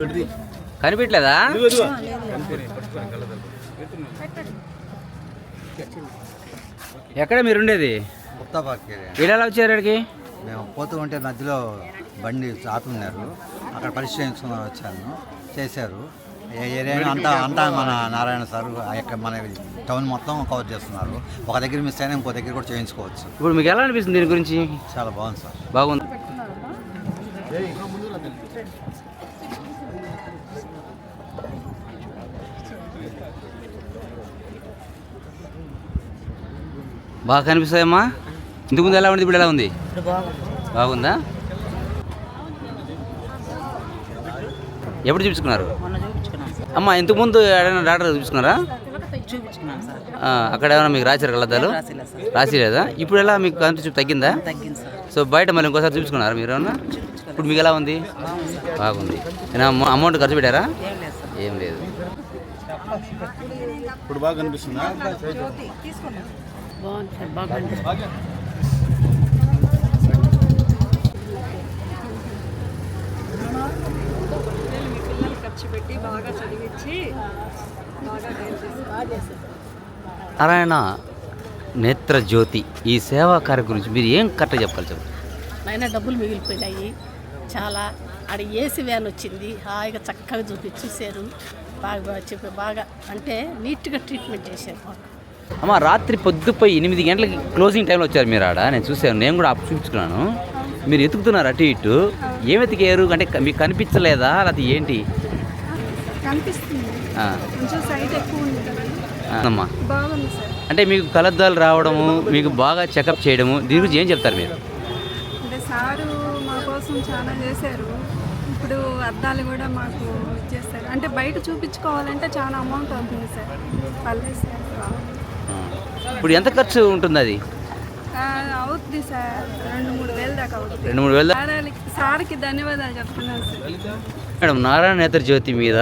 కనిపించలేదా? ఎక్కడ మీరుండేది? వీళ్ళు వచ్చారు ఇక్కడికి? మేము పోతూ ఉంటే మధ్యలో బండి ఆపున్నారు, అక్కడ పరిశీలించుకుని వచ్చాను, చేశారు. ఏరియా అంతా మన నారాయణ సార్ మన టౌన్ మొత్తం కవర్ చేస్తున్నారు. ఒక దగ్గర మిస్ అయినా ఇంకో దగ్గర కూడా చేయించుకోవచ్చు. ఇప్పుడు మీకు ఎలా అనిపిస్తుంది దీని గురించి? చాలా బాగుంది సార్. బాగుంది. బాగా కనిపిస్తాయమ్మా. ఇంతకుముందు ఎలా ఉంది, ఇప్పుడు ఎలా ఉంది? బాగుందా? ఎప్పుడు చూపించుకున్నారు అమ్మా? ఇంతకుముందు ఏదైనా డాక్టర్ చూపించుకున్నారా? అక్కడ ఏమైనా మీకు రాశారు కలద్దాలు? రాసిలేదా? ఇప్పుడు ఎలా మీకు కనిపించి తగ్గిందా? సో బయట మళ్ళీ ఇంకోసారి చూపించుకున్నారా మీరు ఏమన్నా? ఇప్పుడు మీకు ఎలా ఉంది? బాగుంది. అమౌంట్ ఖర్చు పెట్టారా? ఏం లేదు. ఇప్పుడు బాగా కనిపిస్తుందా? నారాయణ నేత్ర జ్యోతి ఈ సేవా కార్య గురించి మీరు ఏం కరెక్ట్గా చెప్పాలి? చెప్పండి. నాయన డబ్బులు మిగిలిపోయినాయి చాలా. ఆడ ఏసీ వ్యాన్ వచ్చింది, హాయిగా చక్కగా చూసారు. బాగా అంటే నీట్గా ట్రీట్మెంట్ చేశారు. అమ్మ రాత్రి పొద్దుపోయి 8 గంటలకి క్లోజింగ్ టైంలో వచ్చారు మీరు ఆడ. నేను చూసాను, నేను కూడా చూపించుకున్నాను. మీరు ఎతుకుతున్నారు అటు ఇటు. ఏం ఎతికారు అంటే మీకు కనిపించలేదా లేకపోతే ఏంటి? అమ్మా అంటే మీకు కలద్దాలు రావడము, మీకు బాగా చెకప్ చేయడము, దీని గురించి ఏం చెప్తారు మీరు? అంటే సారు మా కోసం చాలా చేశారు. ఇప్పుడు అద్దాలు కూడా మాకు ఇచ్చేస్తారు. అంటే బయట చూపించుకోవాలంటే చాలా అమౌంట్ అవుతుంది సార్. ఇప్పుడు ఎంత ఖర్చు ఉంటుంది అది? అవుతుంది సార్, 2-3 వేలు దాకా అవుతుంది. 2-3 వేలు. సార్కి ధన్యవాదాలు చెప్తున్నాను సార్. మేడం, నారాయణ నేత్ర జ్యోతి మీద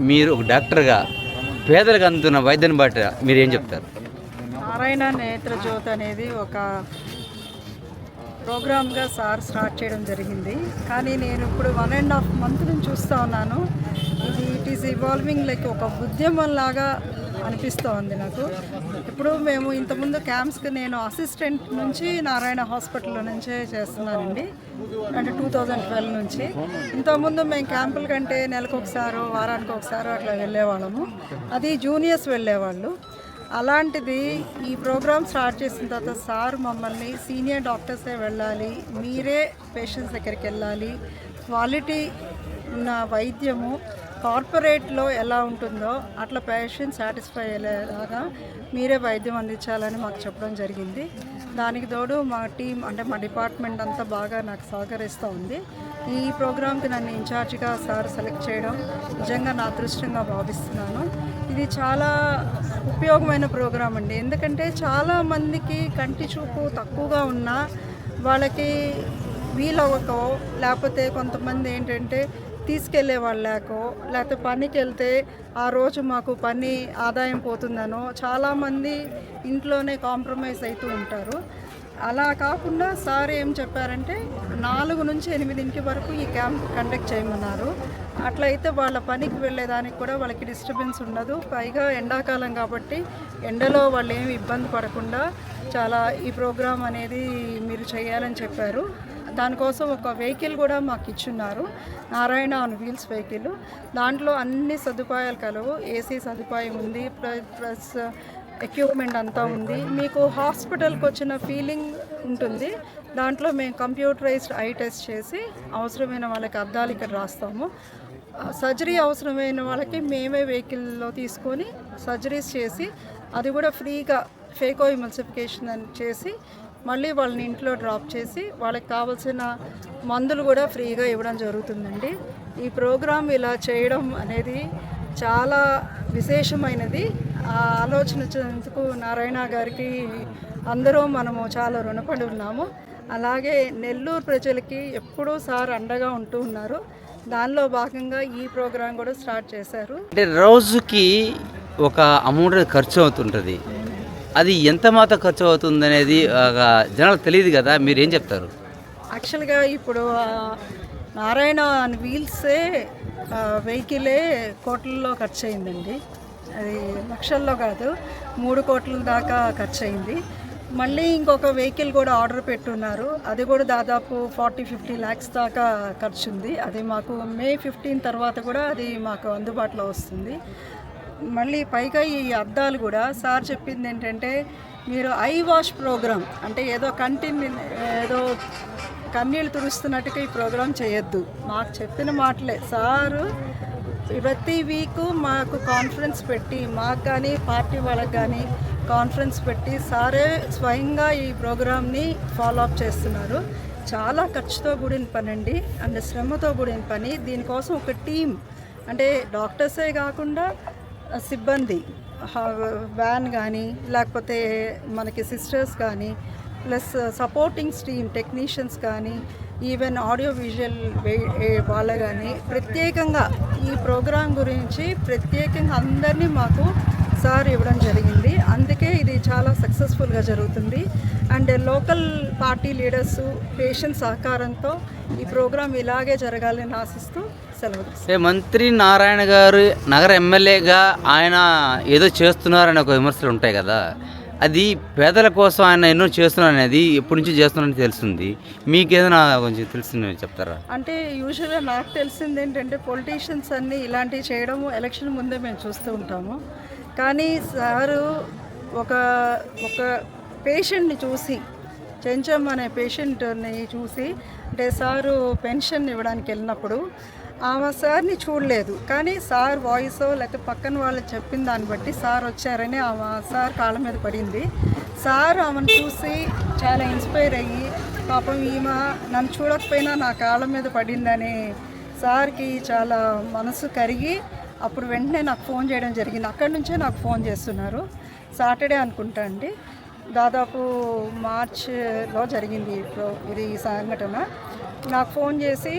మీరు ఒక డాక్టర్గా పేదలకు అందుతున్న వైద్యాన్ని బట్టి మీరు ఏం చెప్తారు? నారాయణ నేత్ర జ్యోతి అనేది ఒక ప్రోగ్రామ్గా సార్ స్టార్ట్ చేయడం జరిగింది. కానీ నేను ఇప్పుడు 1.5 month నుంచి చూస్తూ ఉన్నాను. ఇట్ ఈస్ ఇవాల్వింగ్ లైక్ ఒక ఉద్యమం లాగా అనిపిస్తూ ఉంది నాకు. ఇప్పుడు మేము ఇంతకుముందు క్యాంప్స్కి నేను అసిస్టెంట్ నుంచి నారాయణ హాస్పిటల్లో నుంచే చేస్తున్నానండి. అంటే 2012 నుంచి. ఇంతకుముందు మేము క్యాంపుల కంటే నెలకు ఒకసారి, వారానికి ఒకసారి అట్లా వెళ్ళేవాళ్ళము. అది జూనియర్స్ వెళ్ళేవాళ్ళు. అలాంటిది ఈ ప్రోగ్రామ్ స్టార్ట్ చేసిన తర్వాత సార్ మమ్మల్ని సీనియర్ డాక్టర్సే వెళ్ళాలి, మీరే పేషెంట్స్ దగ్గరికి వెళ్ళాలి, క్వాలిటీ ఉన్న వైద్యము కార్పొరేట్లో ఎలా ఉంటుందో అట్లా పేషెంట్ సాటిస్ఫై అయ్యేలాగా మీరే వైద్యం అందించాలని మాకు చెప్పడం జరిగింది. దానికి తోడు మా టీం అంటే మా డిపార్ట్మెంట్ అంతా బాగా నాకు సహకరిస్తూ ఉంది. ఈ ప్రోగ్రామ్కి నన్ను ఇన్ఛార్జిగా సార్ సెలెక్ట్ చేయడం నిజంగా నా అదృష్టంగా భావిస్తున్నాను. ఇది చాలా ఉపయోగమైన ప్రోగ్రాం అండి. ఎందుకంటే చాలామందికి కంటి చూపు తక్కువగా ఉన్నా వాళ్ళకి వీలవ్వకో, లేకపోతే కొంతమంది ఏంటంటే తీసుకెళ్లే వాళ్ళు లేకపోతే పనికి వెళ్తే ఆ రోజు మాకు పని ఆదాయం పోతుందనో చాలామంది ఇంట్లోనే కాంప్రమైజ్ అవుతూ ఉంటారు. అలా కాకుండా సార్ ఏం చెప్పారంటే 4 నుంచి 8 వరకు ఈ క్యాంప్ కండక్ట్ చేయమన్నారు. అట్లయితే వాళ్ళ పనికి వెళ్ళేదానికి కూడా వాళ్ళకి డిస్టర్బెన్స్ ఉండదు. పైగా ఎండాకాలం కాబట్టి ఎండలో వాళ్ళు ఏమి ఇబ్బంది పడకుండా చాలా ఈ ప్రోగ్రాం అనేది మీరు చేయాలని చెప్పారు. దానికోసం ఒక వెహికల్ కూడా మాకు ఇచ్చున్నారు, నారాయణ ఆన్ వీల్స్ వెహికల్. దాంట్లో అన్ని సదుపాయాలు కలవు. ఏసీ సదుపాయం ఉంది, ప్లస్ ఎక్విప్మెంట్ అంతా ఉంది. మీకు హాస్పిటల్కి వచ్చిన ఫీలింగ్ ఉంటుంది. దాంట్లో మేము కంప్యూటరైజ్డ్ ఐ టెస్ట్ చేసి అవసరమైన వాళ్ళకి అద్దాలు ఇక్కడ రాస్తాము. సర్జరీ అవసరమైన వాళ్ళకి మేమే వెహికల్లో తీసుకొని సర్జరీస్ చేసి అది కూడా ఫ్రీగా ఫేకో ఎమల్సిఫికేషన్ అని చేసి మళ్ళీ వాళ్ళని ఇంట్లో డ్రాప్ చేసి వాళ్ళకి కావాల్సిన మందులు కూడా ఫ్రీగా ఇవ్వడం జరుగుతుందండి. ఈ ప్రోగ్రాం ఇలా చేయడం అనేది చాలా విశేషమైనది. ఆ ఆలోచన వచ్చినందుకు నారాయణ గారికి అందరూ మనము చాలా రుణపడి ఉన్నాము. అలాగే నెల్లూరు ప్రజలకి ఎప్పుడూ సార్ అండగా ఉంటూ ఉన్నారు. దానిలో భాగంగా ఈ ప్రోగ్రాం కూడా స్టార్ట్ చేశారు. అంటే రోజుకి ఒక అమౌంట్ ఖర్చు అవుతుంటుంది, అది ఎంత మాత్రం ఖర్చు అవుతుంది అనేది జనాలకు తెలియదు కదా, మీరు ఏం చెప్తారు? యాక్చువల్గా ఇప్పుడు నారాయణ వీల్సే వెహికలే కోట్లలో ఖర్చు అయిందండి. అది లక్షల్లో కాదు, 3 కోట్ల దాకా ఖర్చు అయింది. మళ్ళీ ఇంకొక వెహికల్ కూడా ఆర్డర్ పెట్టున్నారు, అది కూడా దాదాపు 40-50 lakhs దాకా ఖర్చు ఉంది. అది మాకు May 15 తర్వాత కూడా అది మాకు అందుబాటులో వస్తుంది. మళ్ళీ పైగా ఈ అద్దాలు కూడా సార్ చెప్పింది ఏంటంటే, మీరు ఐ వాష్ ప్రోగ్రామ్ అంటే ఏదో ఏదో కన్నీళ్ళు తుడుస్తున్నట్టుగా ఈ ప్రోగ్రాం చేయొద్దు. మాకు చెప్పిన మాటలే సారు. ప్రతి వీకు మాకు కాన్ఫరెన్స్ పెట్టి, మాకు కానీ పార్టీ వాళ్ళకి కానీ కాన్ఫరెన్స్ పెట్టి సారే స్వయంగా ఈ ప్రోగ్రామ్ని ఫాలో అప్ చేస్తున్నారు. చాలా ఖర్చుతో కూడిన పని అండి, అండ్ శ్రమతో కూడిన పని. దీనికోసం ఒక టీం, అంటే డాక్టర్సే కాకుండా సిబ్బంది, వ్యాన్ కానీ లేకపోతే మనకి సిస్టర్స్ కానీ, ప్లస్ సపోర్టింగ్ టీమ్ టెక్నీషియన్స్ కానీ, ఈవెన్ ఆడియో విజువల్ వాళ్ళ కానీ ప్రత్యేకంగా ఈ ప్రోగ్రాం గురించి ప్రత్యేకంగా అందరినీ మాకు సార్ ఇవ్వడం జరిగింది. అందుకే ఇది చాలా సక్సెస్ఫుల్గా జరుగుతుంది. And local party leaders patient సహకారంతో ఈ ప్రోగ్రాం ఇలాగే జరగాలని ఆశిస్తూ సెలవు. మంత్రి నారాయణ గారు నగర ఎమ్మెల్యేగా ఆయన ఏదో చేస్తున్నారని ఒక విమర్శలు ఉంటాయి కదా, అది పేదల కోసం ఆయన ఎన్నో చేస్తున్నారు అనేది ఎప్పటి నుంచి చేస్తున్నారని తెలుస్తుంది. మీకు ఏదైనా కొంచెం తెలిసింది చెప్తారా? అంటే యూజువల్గా నాకు తెలిసింది ఏంటంటే, పొలిటీషియన్స్ అన్నీ ఇలాంటివి చేయడము ఎలక్షన్ ముందే మేము చూస్తూ ఉంటాము. కానీ సారు ఒక పేషెంట్ని చూసి, చెంచమ్మ అనే పేషెంట్ని చూసి, అంటే సారు పెన్షన్ ఇవ్వడానికి వెళ్ళినప్పుడు ఆమె సార్ని చూడలేదు, కానీ సార్ వాయిస్ లేకపోతే పక్కన వాళ్ళు చెప్పిన దాన్ని బట్టి సార్ వచ్చారని ఆమె సార్ కాళ్ళ మీద పడింది. సార్ ఆమెను చూసి చాలా ఇన్స్పైర్ అయ్యి, పాపం ఈమె నన్ను చూడకపోయినా నా కాళ్ళ మీద పడిందని సార్కి చాలా మనసు కరిగి అప్పుడు వెంటనే నాకు ఫోన్ చేయడం జరిగింది. అక్కడి నుంచే నాకు ఫోన్ చేస్తున్నారు. సాటర్డే అనుకుంటా అండి, దాదాపు మార్చ్లో జరిగింది ఇది సంఘటన. నాకు ఫోన్ చేసి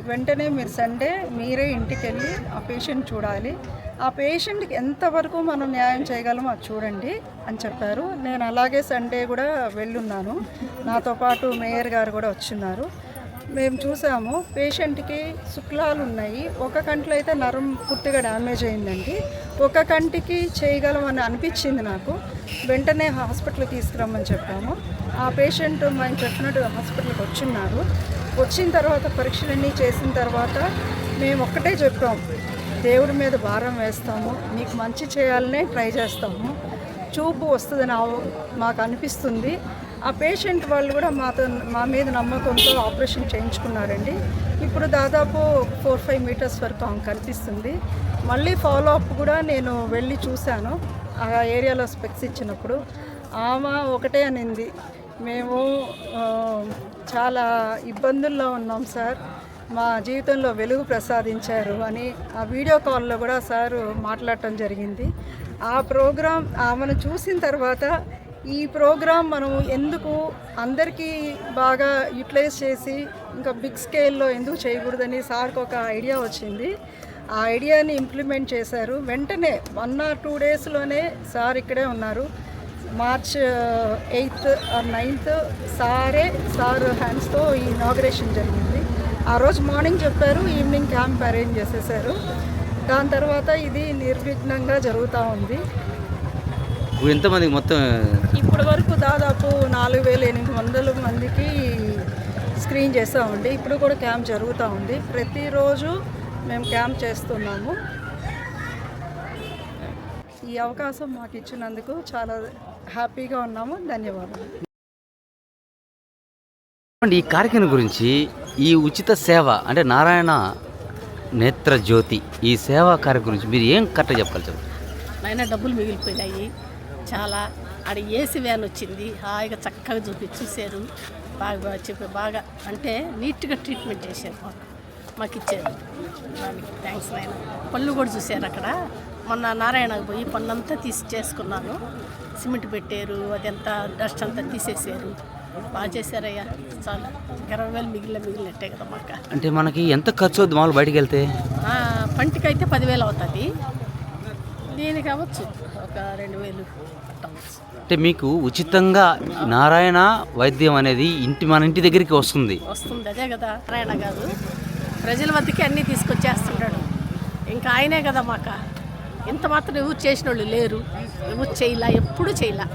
వెంటనే మీరు సండే మీరే ఇంటికి వెళ్ళి ఆ పేషెంట్ చూడాలి, ఆ పేషెంట్కి ఎంతవరకు మనం న్యాయం చేయగలమో అది చూడండి అని చెప్పారు. నేను అలాగే సండే కూడా వెళ్ళున్నాను, నాతో పాటు మేయర్ గారు కూడా వచ్చున్నారు. మేము చూసాము, పేషెంట్కి శుక్లాలు ఉన్నాయి, ఒక కంట్లో అయితే నరం పూర్తిగా డ్యామేజ్ అయిందండి, ఒక కంటికి చేయగలమని అనిపించింది నాకు. వెంటనే హాస్పిటల్కి తీసుకురమ్మని చెప్పాము. ఆ పేషెంట్ మేము చెప్పినట్టు హాస్పిటల్కి వచ్చిన్నారు. వచ్చిన తర్వాత పరీక్షలన్నీ చేసిన తర్వాత మేము ఒక్కటే చెప్పాము, దేవుడి మీద భారం వేస్తాము, మీకు మంచి చేయాలనే ట్రై చేస్తాము, చూపు వస్తుందని మాకు అనిపిస్తుంది. ఆ పేషెంట్ వాళ్ళు కూడా మా మీద నమ్మకంతో ఆపరేషన్ చేయించుకున్నారండి. ఇప్పుడు దాదాపు 4-5 meters వరకు ఆమె కనిపిస్తుంది. మళ్ళీ ఫాలో అప్ కూడా నేను వెళ్ళి చూశాను, ఆ ఏరియాలో స్పెక్స్ ఇచ్చినప్పుడు. ఆమె ఒకటే అనింది, మేము చాలా ఇబ్బందుల్లో ఉన్నాం సార్, మా జీవితంలో వెలుగు ప్రసాదించారు అని ఆ వీడియో కాల్లో కూడా సారు మాట్లాడటం జరిగింది. ఆ ప్రోగ్రాం ఆమెను చూసిన తర్వాత ఈ ప్రోగ్రాం మనం ఎందుకు అందరికీ బాగా యూటిలైజ్ చేసి ఇంకా బిగ్ స్కేల్లో ఎందుకు చేయకూడదని సార్కి ఒక ఐడియా వచ్చింది. ఆ ఐడియాని ఇంప్లిమెంట్ చేశారు. వెంటనే 1 or 2 daysలోనే సార్ ఇక్కడే ఉన్నారు. March 8th or 9th sir హ్యాండ్స్తో ఈ ఇనాగరేషన్ జరిగింది. ఆ రోజు మార్నింగ్ చెప్పారు, ఈవినింగ్ క్యాంప్ అరేంజ్ చేసేసారు. దాని తర్వాత ఇది నిర్విఘ్నంగా జరుగుతూ ఉంది. ఎంతమందికి మొత్తం ఇప్పటి వరకు దాదాపు 4,800 మందికి స్క్రీన్ చేస్తామండి. ఇప్పుడు కూడా క్యాంప్ జరుగుతూ ఉంది. ప్రతిరోజు మేము క్యాంప్ చేస్తున్నాము. ఈ అవకాశం మాకు ఇచ్చినందుకు చాలా హ్యాపీగా ఉన్నాము. ధన్యవాదాలు. ఈ కార్యక్రమం గురించి, ఈ ఉచిత సేవ అంటే నారాయణ నేత్ర జ్యోతి ఈ సేవా కార్యక్రమం గురించి మీరు ఏం కరెక్ట్గా చెప్పగలుగుతారు? నాయన డబ్బులు మిగిలిపోయినాయి చాలా. ఆడ ఏసీ వ్యాన్ వచ్చింది, హాయిగా చక్కగా చూశారు, బాగా అంటే నీట్గా ట్రీట్మెంట్ చేశారు, మాకు ఇచ్చారు. దానికి థ్యాంక్స్ నాయన. పళ్ళు కూడా చూశారు అక్కడ. మొన్న నారాయణకు పోయి పళ్ళంతా చేసుకున్నాను. సిమెంట్ పెట్టారు, అదంతా డస్ట్ అంతా తీసేసారు, బాగా చేశారయ్యా. చాలా 20,000 మిగిలినట్టే కదా మాకు. అంటే మనకి ఎంత ఖర్చు అవుతుంది మామూలు బయటికి వెళ్తే? పంటికైతే 10,000 అవుతుంది, దీనికి అవ్వచ్చు ఒక 2,000 అంటే మీకు ఉచితంగా నారాయణ వైద్యం అనేది మన ఇంటి దగ్గరికి వస్తుంది. అదే కదా నారాయణ గారు ప్రజల వద్దకి అన్నీ తీసుకొచ్చేస్తుంటాడు. ఇంకా ఆయనే కదా మాకు ఇంత మాత్రం ఎవరు చేసిన వాళ్ళు లేరు, ఎవరు చేయలే, ఎప్పుడు చేయలే.